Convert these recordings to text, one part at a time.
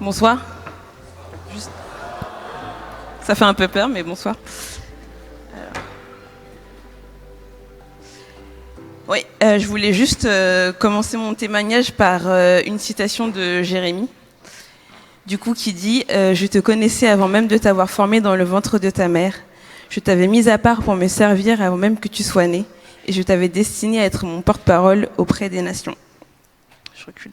Bonsoir. Juste... Ça fait un peu peur, mais bonsoir. Oui, je voulais juste commencer mon témoignage par une citation de Jérémie, du coup, qui dit je te connaissais avant même de t'avoir formé dans le ventre de ta mère. Je t'avais mis à part pour me servir avant même que tu sois né, et je t'avais destiné à être mon porte-parole auprès des nations. Je recule.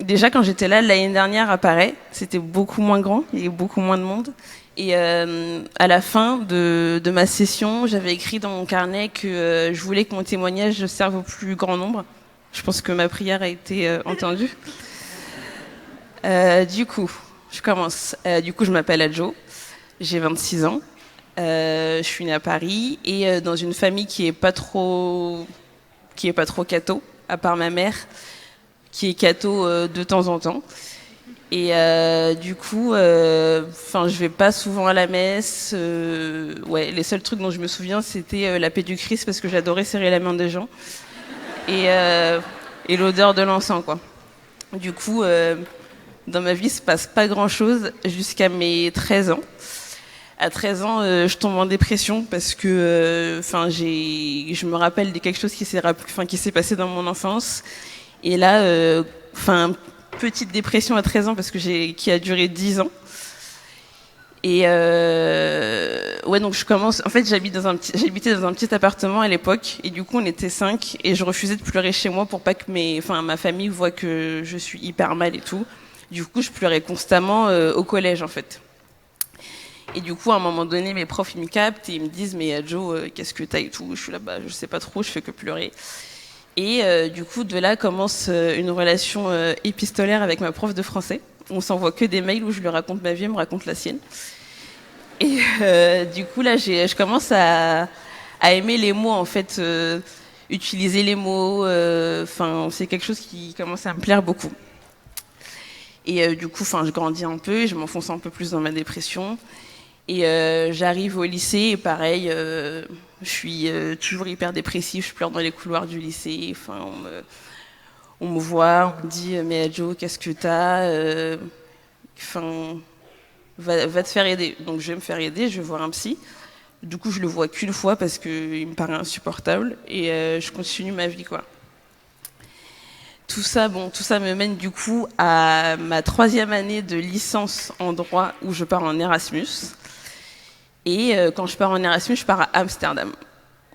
Déjà, quand j'étais là l'année dernière à Paris, c'était beaucoup moins grand, il y avait beaucoup moins de monde. Et à la fin de ma session, j'avais écrit dans mon carnet que je voulais que mon témoignage serve au plus grand nombre. Je pense que ma prière a été entendue. Du coup, je commence. Du coup, je m'appelle Adjo, j'ai 26 ans. Je suis née à Paris et dans une famille qui est pas trop catho, à part ma mère, qui est catho de temps en temps. Et du coup, je vais pas souvent à la messe. Les seuls trucs dont je me souviens, c'était la paix du Christ, parce que j'adorais serrer la main des gens. Et l'odeur de l'encens, quoi. Du coup, dans ma vie, il se passe pas grand-chose jusqu'à mes 13 ans. À 13 ans, je tombe en dépression parce que je me rappelle de quelque chose qui s'est passé dans mon enfance. Et là, petite dépression à 13 ans qui a duré 10 ans. Et donc je commence. En fait, j'habitais dans un petit appartement à l'époque, et du coup on était 5, et je refusais de pleurer chez moi pour pas que ma famille voit que je suis hyper mal et tout. Du coup, je pleurais constamment au collège en fait. Et du coup, à un moment donné, mes profs ils me captent et ils me disent mais Adjo, qu'est-ce que t'as et tout. Je suis là, je sais pas trop, je fais que pleurer. Et du coup, de là commence une relation épistolaire avec ma prof de français. On s'envoie que des mails où je lui raconte ma vie, elle me raconte la sienne. Et du coup, là, je commence à aimer les mots, en fait, utiliser les mots. C'est quelque chose qui commence à me plaire beaucoup. Et du coup, je grandis un peu, je m'enfonce un peu plus dans ma dépression. Et j'arrive au lycée, et pareil, je suis toujours hyper dépressive, je pleure dans les couloirs du lycée. On me voit, on me dit mais Adjo, qu'est-ce que t'as va te faire aider. Donc je vais me faire aider, je vais voir un psy. Du coup, je le vois qu'une fois parce qu'il me paraît insupportable, et je continue ma vie, quoi. Tout ça me mène du coup à ma 3e année de licence en droit, où je pars en Erasmus. Et quand je pars en Erasmus, je pars à Amsterdam.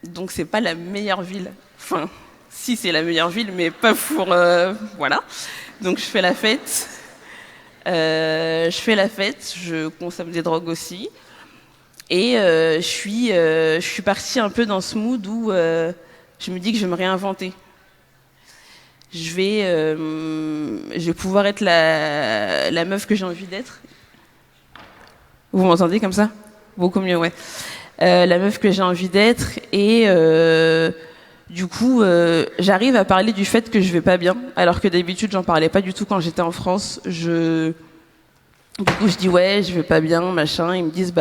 Donc c'est pas la meilleure ville. Enfin, si, c'est la meilleure ville, mais pas pour... voilà. Donc je fais la fête. Je consomme des drogues aussi. Et je suis partie un peu dans ce mood où je me dis que je vais me réinventer. Je vais pouvoir être la meuf que j'ai envie d'être. Vous m'entendez comme ça ? Beaucoup mieux, ouais. La meuf que j'ai envie d'être, et du coup, j'arrive à parler du fait que je vais pas bien, alors que d'habitude, j'en parlais pas du tout quand j'étais en France. Du coup, je dis ouais, je vais pas bien, machin. Ils me disent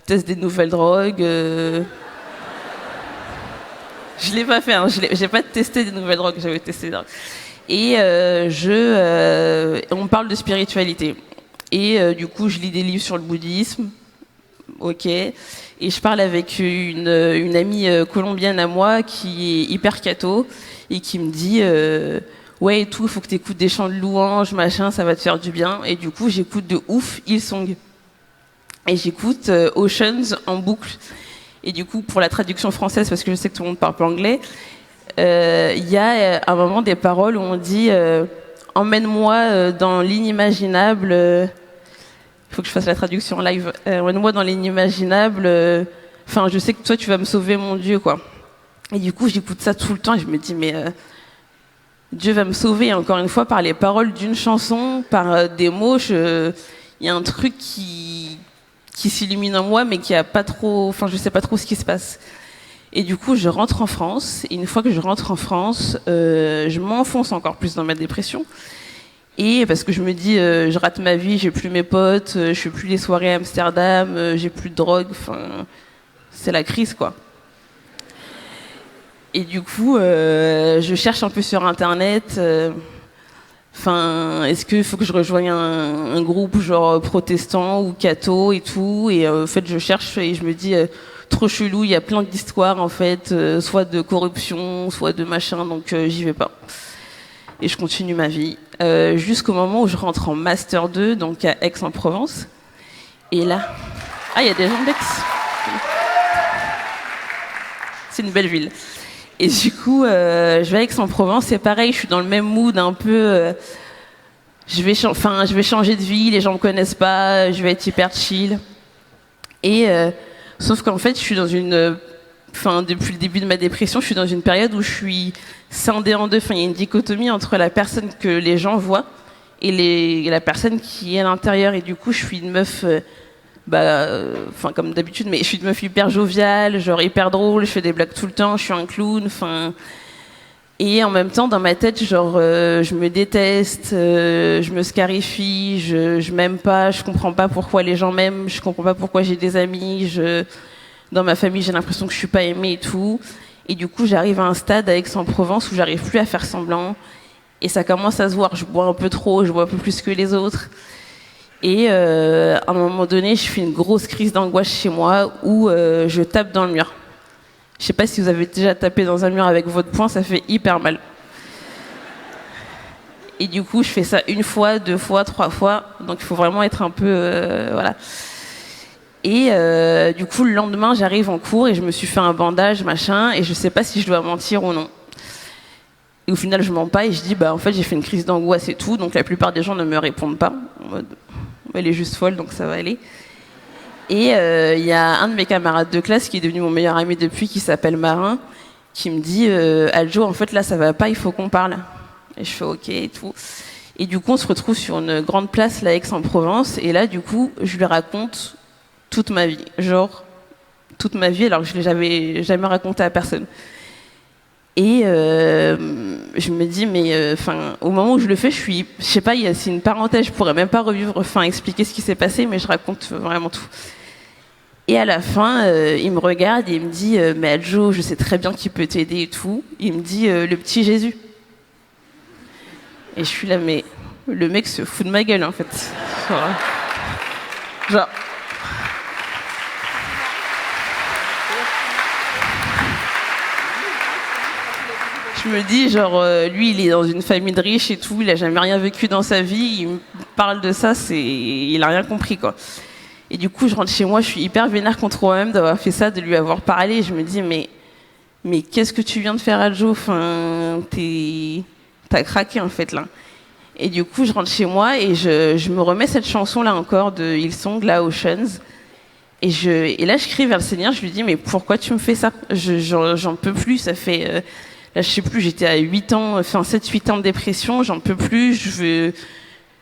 teste des nouvelles drogues. Je l'ai pas fait, hein. J'ai pas testé des nouvelles drogues, j'avais testé des drogues. Et on parle de spiritualité. Et du coup, je lis des livres sur le bouddhisme. Ok. Et je parle avec une amie colombienne à moi qui est hyper catho et qui me dit ouais et tout, il faut que tu écoutes des chants de louanges, machin, ça va te faire du bien. Et du coup, j'écoute de ouf Hillsong. Et j'écoute Oceans en boucle. Et du coup, pour la traduction française, parce que je sais que tout le monde parle pas anglais, il y a à un moment des paroles où on dit emmène-moi dans l'inimaginable. Il faut que je fasse la traduction live. Emmène-moi dans l'inimaginable. Je sais que toi, tu vas me sauver, mon Dieu, quoi. Et du coup, j'écoute ça tout le temps et je me dis, mais Dieu va me sauver, encore une fois, par les paroles d'une chanson, par des mots. Il y a un truc qui s'illumine en moi, mais qui a pas trop... je sais pas trop ce qui se passe. Et du coup, je rentre en France. Et une fois que je rentre en France, je m'enfonce encore plus dans ma dépression. Et parce que je me dis, je rate ma vie, j'ai plus mes potes, je fais plus les soirées à Amsterdam, j'ai plus de drogue, c'est la crise, quoi. Et du coup, je cherche un peu sur Internet Enfin, est-ce qu'il faut que je rejoigne un groupe genre protestant ou catho et tout? Et en fait, je cherche et je me dis trop chelou. Il y a plein d'histoires en fait, soit de corruption, soit de machin, donc j'y vais pas. Et je continue ma vie jusqu'au moment où je rentre en master 2, donc à Aix-en-Provence. Et là, il y a des gens d'Aix. C'est une belle ville. Et du coup, je vais à Aix-en-Provence, c'est pareil, je suis dans le même mood un peu. Je vais changer de vie, les gens me connaissent pas, je vais être hyper chill. Et sauf qu'en fait, je suis dans une. Depuis le début de ma dépression, je suis dans une période où je suis scindée en deux. Enfin, il y a une dichotomie entre la personne que les gens voient et la personne qui est à l'intérieur. Et du coup, je suis une meuf. Comme d'habitude, mais je suis une meuf hyper joviale, genre hyper drôle, je fais des blagues tout le temps, je suis un clown, et en même temps, dans ma tête, genre, je me déteste, je me scarifie, je m'aime pas, je comprends pas pourquoi les gens m'aiment, je comprends pas pourquoi j'ai des amis, dans ma famille, j'ai l'impression que je suis pas aimée et tout. Et du coup, j'arrive à un stade à Aix-en-Provence où j'arrive plus à faire semblant, et ça commence à se voir, je bois un peu trop, je bois un peu plus que les autres. Et à un moment donné, je fais une grosse crise d'angoisse chez moi où je tape dans le mur. Je sais pas si vous avez déjà tapé dans un mur avec votre poing, ça fait hyper mal. Et du coup, je fais ça 1 fois, 2 fois, 3 fois. Donc il faut vraiment être un peu... voilà. Et du coup, le lendemain, j'arrive en cours et je me suis fait un bandage, machin, et je sais pas si je dois mentir ou non. Et au final, je mens pas et je dis, en fait, j'ai fait une crise d'angoisse et tout. Donc la plupart des gens ne me répondent pas. En mode, elle est juste folle, donc ça va aller. Et il y a un de mes camarades de classe qui est devenu mon meilleur ami depuis, qui s'appelle Marin, qui me dit Adjo, en fait là ça va pas, il faut qu'on parle. Et je fais ok et tout. Et du coup on se retrouve sur une grande place, là, Aix-en-Provence, et là du coup je lui raconte toute ma vie, genre toute ma vie, alors que je l'ai jamais raconté à personne. Et je me dis, mais au moment où je le fais, je sais pas, c'est une parenthèse, je pourrais même pas revivre, expliquer ce qui s'est passé, mais je raconte vraiment tout. Et à la fin, il me regarde et il me dit, mais Adjo, je sais très bien qui peut t'aider et tout. Il me dit, le petit Jésus. Et je suis là, mais le mec se fout de ma gueule, en fait. Genre. Je me dis, genre, lui, il est dans une famille de riches et tout, il a jamais rien vécu dans sa vie, il me parle de ça, il a rien compris, quoi. Et du coup, je rentre chez moi, je suis hyper vénère contre moi-même d'avoir fait ça, de lui avoir parlé, et je me dis, mais qu'est-ce que tu viens de faire, Adjo? T'as craqué, en fait, là. Et du coup, je rentre chez moi et je me remets cette chanson-là encore de Hillsong, là, Oceans. Et là, je crie vers le Seigneur, je lui dis, mais pourquoi tu me fais ça? J'en peux plus, ça fait... là, je sais plus, j'étais à 7-8 ans de dépression, j'en peux plus,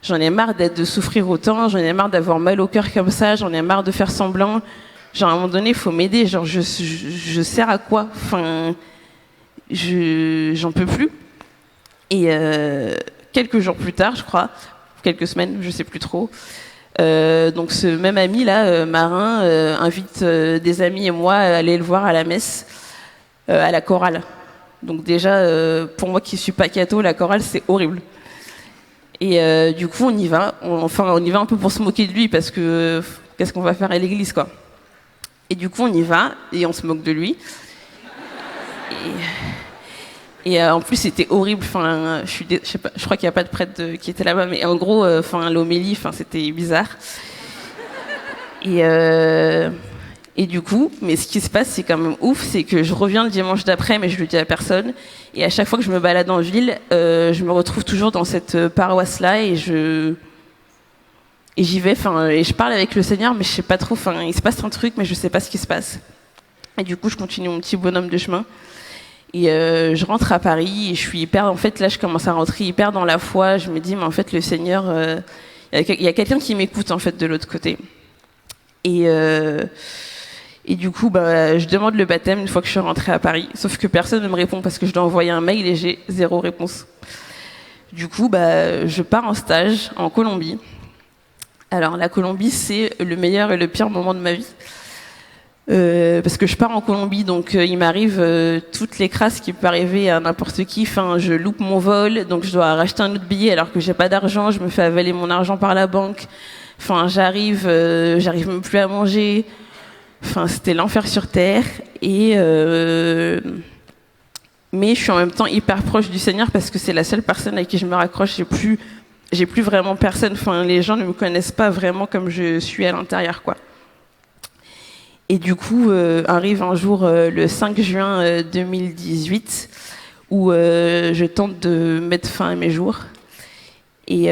j'en ai marre de souffrir autant, j'en ai marre d'avoir mal au cœur comme ça, j'en ai marre de faire semblant. Genre, à un moment donné, il faut m'aider, genre, je sers à quoi? J'en peux plus. Et quelques jours plus tard, je crois, quelques semaines, je sais plus trop, donc ce même ami là, Marin, invite des amis et moi à aller le voir à la messe, à la chorale. Donc déjà, pour moi qui suis pas catho, la chorale c'est horrible. Et du coup on y va, on y va un peu pour se moquer de lui parce que qu'est-ce qu'on va faire à l'église, quoi. Et du coup on y va et on se moque de lui. Et en plus c'était horrible. Je sais pas, je crois qu'il n'y a pas de prêtre qui était là-bas, mais en gros, l'homélie, c'était bizarre. Et du coup, mais ce qui se passe, c'est quand même ouf, c'est que je reviens le dimanche d'après, mais je le dis à personne. Et à chaque fois que je me balade en ville, je me retrouve toujours dans cette paroisse-là et j'y vais. Et je parle avec le Seigneur, mais je sais pas trop. Il se passe un truc, mais je sais pas ce qui se passe. Et du coup, je continue mon petit bonhomme de chemin. Et je rentre à Paris et je suis hyper. En fait, là, je commence à rentrer hyper dans la foi. Je me dis, mais en fait, le Seigneur, il y a quelqu'un qui m'écoute en fait de l'autre côté. Et du coup, je demande le baptême une fois que je suis rentrée à Paris. Sauf que personne ne me répond parce que je dois envoyer un mail et j'ai 0 réponse. Du coup, je pars en stage en Colombie. Alors, la Colombie, c'est le meilleur et le pire moment de ma vie. parce que je pars en Colombie, donc il m'arrive toutes les crasses qui peuvent arriver à n'importe qui. Enfin, je loupe mon vol, donc je dois racheter un autre billet alors que j'ai pas d'argent. Je me fais avaler mon argent par la banque. Enfin, j'arrive même plus à manger. Enfin, c'était l'enfer sur terre. Mais je suis en même temps hyper proche du Seigneur parce que c'est la seule personne à qui je me raccroche. J'ai plus vraiment personne. Enfin, les gens ne me connaissent pas vraiment comme je suis à l'intérieur, quoi. Et du coup, arrive un jour le 5 juin 2018 où je tente de mettre fin à mes jours. Et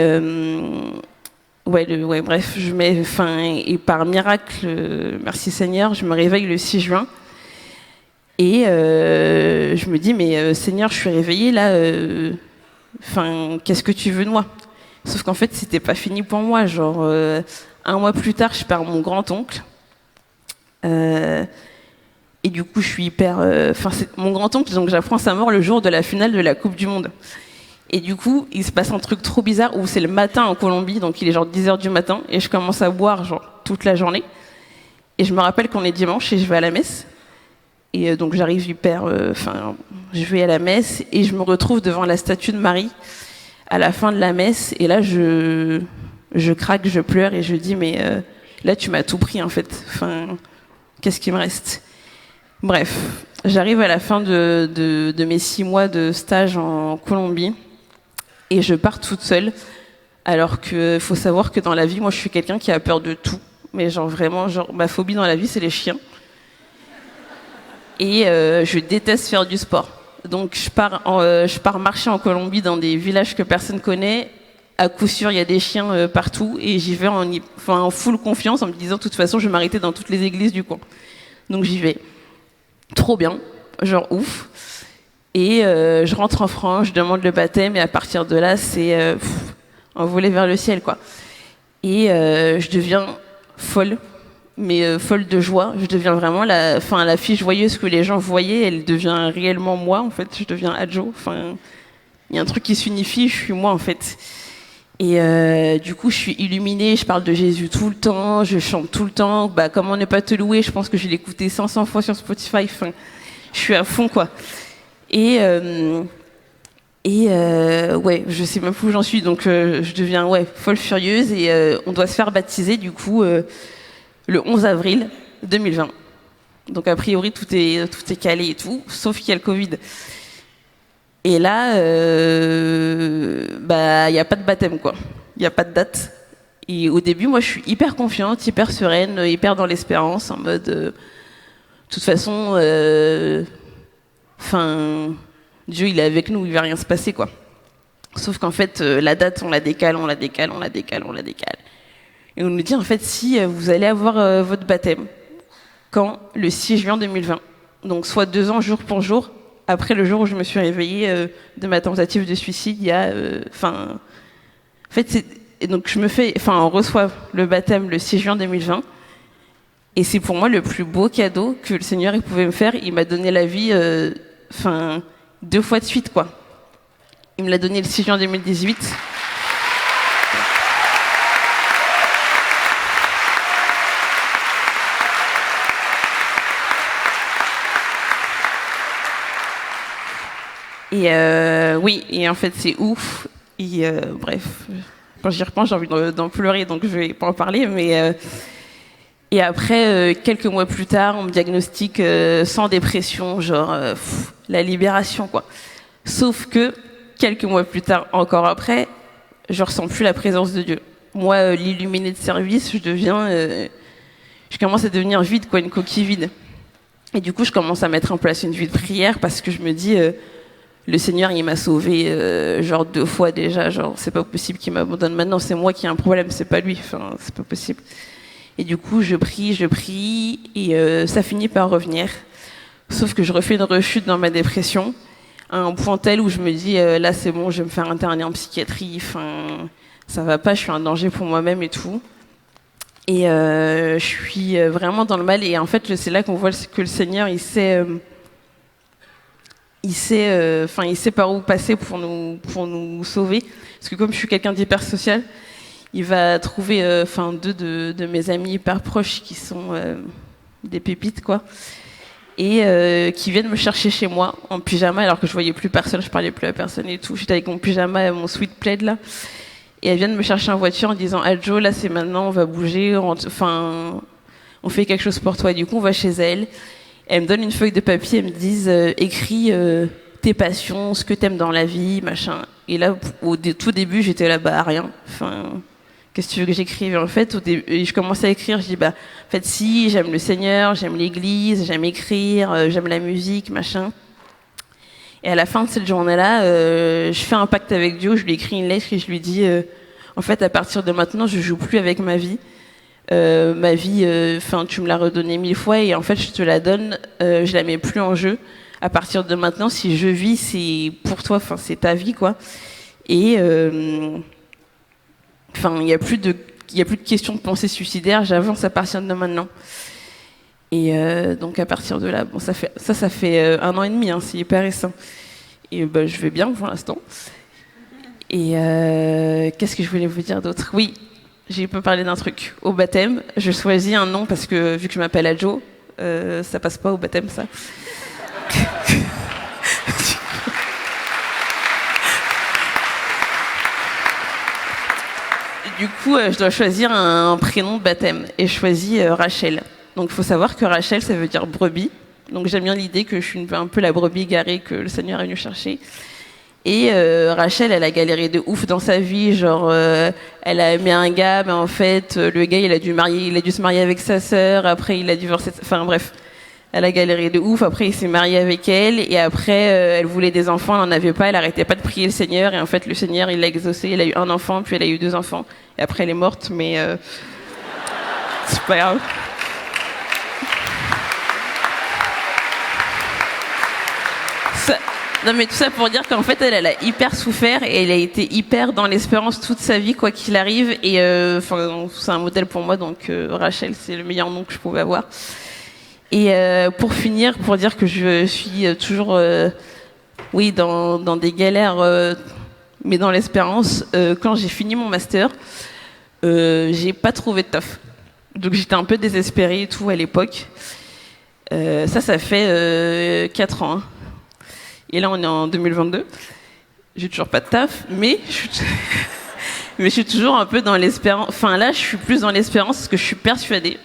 bref, je mets fin et par miracle, merci Seigneur, je me réveille le 6 juin. Et je me dis, mais Seigneur, je suis réveillée là, qu'est-ce que tu veux de moi? Sauf qu'en fait, c'était pas fini pour moi. Genre, un mois plus tard, je perds mon grand-oncle. Et du coup, je suis hyper... c'est mon grand-oncle, donc j'apprends sa mort le jour de la finale de la Coupe du Monde. Et du coup, il se passe un truc trop bizarre où c'est le matin en Colombie, donc il est genre 10h du matin, et je commence à boire genre toute la journée. Et je me rappelle qu'on est dimanche et je vais à la messe. Et donc j'arrive je vais à la messe et je me retrouve devant la statue de Marie à la fin de la messe. Et là, je craque, je pleure et je dis, mais là, tu m'as tout pris en fait. Qu'est-ce qui me reste? Bref, j'arrive à la fin de mes 6 mois de stage en Colombie et je pars toute seule. Alors que faut savoir que dans la vie, moi, je suis quelqu'un qui a peur de tout. Mais genre vraiment, ma phobie dans la vie, c'est les chiens. Et je déteste faire du sport. Donc je pars marcher en Colombie dans des villages que personne connaît. À coup sûr, il y a des chiens partout et j'y vais en full confiance en me disant de toute façon, je vais m'arrêter dans toutes les églises du coin. Donc j'y vais. Trop bien, genre ouf. Et je rentre en France, je demande le baptême et à partir de là, c'est envolé vers le ciel, quoi. Et je deviens folle, mais folle de joie. Je deviens vraiment la fille joyeuse que les gens voyaient. Elle devient réellement moi, en fait. Je deviens Adjo. Il y a un truc qui s'unifie, je suis moi, en fait. Et du coup, je suis illuminée, je parle de Jésus tout le temps, je chante tout le temps. Comment ne pas te louer? Je pense que je l'ai écouté 500 fois sur Spotify. Je suis à fond, quoi. Et je sais même plus où j'en suis, donc je deviens folle furieuse et on doit se faire baptiser du coup le 11 avril 2020. Donc a priori tout est calé et tout, sauf qu'il y a le Covid. Et là, il y a pas de baptême, quoi. Il y a pas de date. Et au début, moi, je suis hyper confiante, hyper sereine, hyper dans l'espérance, en mode, de toute façon, Dieu, il est avec nous, il va rien se passer, quoi. Sauf qu'en fait, la date, on la décale. Et on nous dit, en fait, si vous allez avoir votre baptême, quand? Le 6 juin 2020. Donc, soit 2 ans, jour pour jour, après le jour où je me suis réveillée de ma tentative de suicide, il y a... en fait, et donc, on reçoit le baptême le 6 juin 2020. Et c'est pour moi le plus beau cadeau que le Seigneur il pouvait me faire. Il m'a donné la vie... 2 fois de suite, quoi. Il me l'a donné le 6 juin 2018. Et et en fait c'est ouf. Et bref, quand j'y repense, j'ai envie d'en pleurer, donc je vais pas en parler. Et après, quelques mois plus tard, on me diagnostique sans dépression, la libération, quoi. Sauf que, quelques mois plus tard, encore après, je ressens plus la présence de Dieu. Moi, l'illuminé de service, je commence à devenir vide, quoi, une coquille vide. Et du coup, je commence à mettre en place une vie de prière parce que je me dis, le Seigneur, il m'a sauvé 2 fois déjà, c'est pas possible qu'il m'abandonne maintenant, c'est moi qui ai un problème, c'est pas lui, c'est pas possible. Et du coup, je prie, et ça finit par revenir. Sauf que je refais une rechute dans ma dépression, à un point tel où je me dis, là c'est bon, je vais me faire interner en psychiatrie, ça va pas, je suis un danger pour moi-même et tout. Et je suis vraiment dans le mal, et en fait, c'est là qu'on voit que le Seigneur, il sait par où passer pour nous sauver. Parce que comme je suis quelqu'un d'hyper social, il va trouver 2 de mes amis hyper proches qui sont des pépites quoi, et qui viennent me chercher chez moi en pyjama alors que je voyais plus personne, je parlais plus à personne et tout. J'étais avec mon pyjama et mon sweat plaid là, et elles viennent me chercher en voiture en disant ah Jo, là c'est maintenant, on va bouger, enfin on fait quelque chose pour toi. Du coup on va chez elles. Elles me donnent une feuille de papier, elles me disent écris tes passions, ce que t'aimes dans la vie, machin. Et là, tout début, j'étais là, bah rien. Enfin, qu'est-ce que tu veux que j'écrive? Et en fait, je commençais à écrire, je dis bah, en fait, si, j'aime le Seigneur, j'aime l'Église, j'aime écrire, j'aime la musique, machin. Et à la fin de cette journée-là, je fais un pacte avec Dieu, je lui écris une lettre et je lui dis, en fait, à partir de maintenant, je joue plus avec ma vie. Ma vie, enfin, tu me l'as redonnée 1000 fois et en fait, je te la donne, je la mets plus en jeu. À partir de maintenant, si je vis, c'est pour toi, enfin, c'est ta vie, quoi. Et enfin, il y a plus de questions de pensée suicidaire. J'avance à partir de maintenant. Et donc à partir de là, bon, ça fait 1 an et demi, hein, c'est hyper récent. Et bah, je vais bien pour l'instant. Et qu'est-ce que je voulais vous dire d'autre? Oui. J'ai pas parlé d'un truc. Au baptême, je choisis un nom parce que vu que je m'appelle Adjo, ça passe pas au baptême, ça. Du coup, je dois choisir un prénom de baptême et je choisis Rachel. Donc, il faut savoir que Rachel, ça veut dire brebis. Donc, j'aime bien l'idée que je suis un peu la brebis garée que le Seigneur est venu chercher. Et Rachel, elle a galéré de ouf dans sa vie, genre elle a aimé un gars, mais en fait le gars il a dû se marier avec sa sœur, après il a divorcé, enfin bref, elle a galéré de ouf, après il s'est marié avec elle, et après elle voulait des enfants, elle en avait pas, elle arrêtait pas de prier le Seigneur, et en fait le Seigneur il l'a exaucé, elle a eu un enfant, puis elle a eu 2 enfants, et après elle est morte, mais c'est pas grave. Non mais tout ça pour dire qu'en fait elle a hyper souffert et elle a été hyper dans l'espérance toute sa vie quoi qu'il arrive et enfin c'est un modèle pour moi donc Rachel c'est le meilleur nom que je pouvais avoir. Et pour finir, pour dire que je suis toujours oui dans des galères mais dans l'espérance, quand j'ai fini mon master, j'ai pas trouvé de taf. Donc j'étais un peu désespérée et tout à l'époque. Ça fait 4 ans. Hein. Et là, on est en 2022. J'ai toujours pas de taf, mais je suis toujours un peu dans l'espérance. Enfin, là, je suis plus dans l'espérance parce que je suis persuadée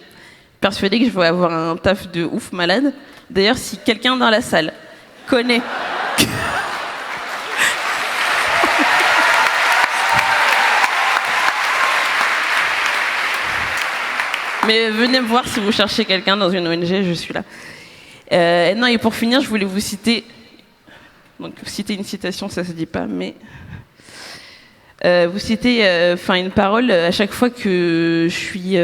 que je vais avoir un taf de ouf malade. D'ailleurs, si quelqu'un dans la salle connaît... Mais venez me voir si vous cherchez quelqu'un dans une ONG, je suis là. Non, et pour finir, je voulais vous citer... Donc, citer une citation, ça se dit pas, mais vous citez une parole à chaque fois que je suis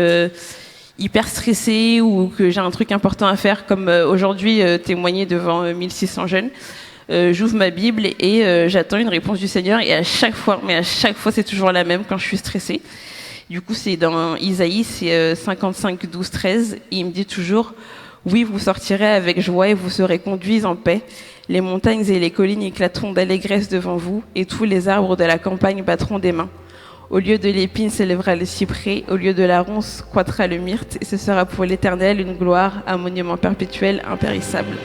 hyper stressée ou que j'ai un truc important à faire, comme aujourd'hui témoigner devant 1600 jeunes. J'ouvre ma Bible et j'attends une réponse du Seigneur et à chaque fois c'est toujours la même quand je suis stressée. Du coup, c'est dans Isaïe, c'est 55, 12, 13, et il me dit toujours « Oui, vous sortirez avec joie et vous serez conduits en paix. Les montagnes et les collines éclateront d'allégresse devant vous, et tous les arbres de la campagne battront des mains. Au lieu de l'épine s'élèvera le cyprès, au lieu de la ronce croîtra le myrte, et ce sera pour l'Éternel une gloire, un monument perpétuel, impérissable. »